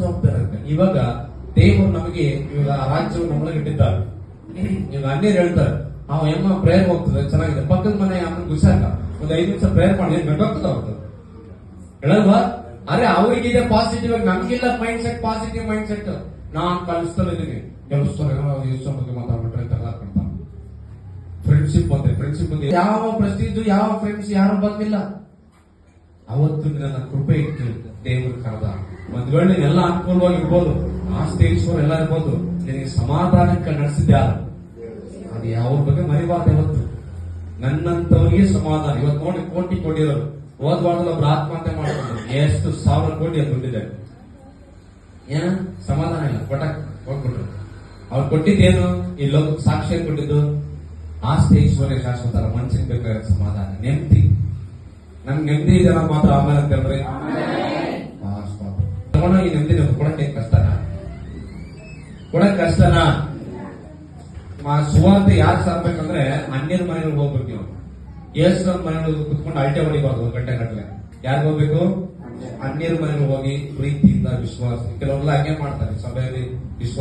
ಜವಾಬ್ದಾರಿ ಇರುತ್ತೆ. ಇವಾಗ ದೇವರು ನಮಗೆ ಇವಾಗ ರಾಜ್ಯವನ್ನು ನಮ್ಮೊಳಗೆ ಇಟ್ಟಿದ್ದಾರೆ. ಇವಾಗ ಅನ್ಯರು ಹೇಳ್ತಾರೆ ಅವ ಎಮ್ಮ ಪ್ರೇಯರ್ ಹೋಗ್ತದೆ ಚೆನ್ನಾಗಿದೆ, ಪಕ್ಕದ ಮನೆ ಅಮ್ಮನ ಗುಸಾಕ ಒಂದು 5 ನಿಮಿಷ ಪ್ರೇಯರ್ ಮಾಡಿ ಗಂಟೋಗ್ತದ ಅವ್ರದ್ದು ಹೇಳಲ್ವಾ? ಅರೆ ಅವ್ರಿಗಿದೆ ಪಾಸಿಟಿವ್ ಆಗಿ, ನಮ್ಗಿಲ್ಲ mindset, positive mindset. ನಾನ್ ಕಲಿಸ್ತಾನೆ ಇದೀನಿ ಕೆಲಸ ಬಗ್ಗೆ ಮಾತಾಡ್ಬಿಟ್ರೆ ತಗೊಳ್ಕೊಂತ ಫ್ರೆಂಡ್ಶಿಪ್ ಬಂದ್ರೆ ಯಾವ ಪ್ರೆಸ್ಟೀಜ್ ಯಾವ ಫ್ರೆಂಡ್ಸ್ ಯಾರು ಬಂದಿಲ್ಲ. ಅವತ್ತು ನನ್ನ ಕೃಪೆ ಇಟ್ಟು ದೇವರು ಕರೆದ. ಒಂದ್ ವೇಳೆ ನೀನೆಲ್ಲ ಅನುಕೂಲವಾಗಿರ್ಬೋದು, ಆಸ್ತಿ ಈಶ್ವರ ಎಲ್ಲ ಇರ್ಬೋದು, ನಿನಗೆ ಸಮಾಧಾನಕ್ಕೆ ನಡೆಸಿದ್ದೆ ಯಾರು? ಅದು ಯಾವ ಬಗ್ಗೆ ಮರಿಬಾರ್ದು. ಯಾವತ್ತು ನನ್ನಂತವರಿಗೆ ಸಮಾಧಾನ. ಇವತ್ತು ನೋಡಿ ಕೋಟಿ ಕೊಟ್ಟಿರೋರು ಹೋದ್ ವಾರದಲ್ಲಿ ಒಬ್ರು ಆತ್ಮಹತ್ಯೆ ಮಾಡ್ಕೊಂಡು ಎಷ್ಟು 1000 ಕೋಟಿ ಅದು ದುಡ್ಡಿದೆ. ಏನ ಸಮಾಧಾನ ಇಲ್ಲ, ಕೊಟ್ಟಕ್ ಹೋಗ್ಬಿಟ್ರು. ಅವ್ರು ಕೊಟ್ಟಿದ್ದೇನು? ಈ ಲೋಕಕ್ಕೆ ಸಾಕ್ಷಿ ಕೊಟ್ಟಿದ್ದು ಆಸ್ತಿ ಐಶ್ವರ್ಯ ಶಾಶ್ವತ, ಮನ್ಸಿಗೆ ಬೇಕಾದ ಸಮಾಧಾನ, ನೆಮ್ಮದಿ. ನಮ್ಗೆ ನೆಮ್ಮದಿ ಇದೆ ನಾವು ಮಾತ್ರ ಆಮೇಲೆ ಅಂತ ಹೇಳಿದ್ರೆ ಈ ನೆಮ್ಮದಿ ನಮ್ಗೆ ಕೊಡಕ್ಕೆ ಕಷ್ಟನಾ? ಸುವಾರ್ಥ ಯಾರು ಸಾರ್ಬೇಕಂದ್ರೆ ಅನ್ಯರ ಮನೆಗಳಿಗೆ ಹೋಗ್ಬೇಕು. ನೀವು ಯೇಸುವಿನ ಮನೆಗಳಿಗೆ ಕುತ್ಕೊಂಡು ಅಲ್ಟೆ ಹೊಡಿಬಾರ್ದು 1 ಗಂಟೆ ಗಟ್ಟಲೆ. ಯಾರಿಗೆ ಹೋಗ್ಬೇಕು? ಅನ್ಯರ ಮನೆಗೆ ಹೋಗಿ ಪ್ರೀತಿಯಿಂದ ವಿಶ್ವಾಸ. ಕೆಲವರೆಲ್ಲ ಹಂಗೆ ಮಾಡ್ತಾರೆ ಸಭೆಯಲ್ಲಿ ವಿಶ್ವಾಸ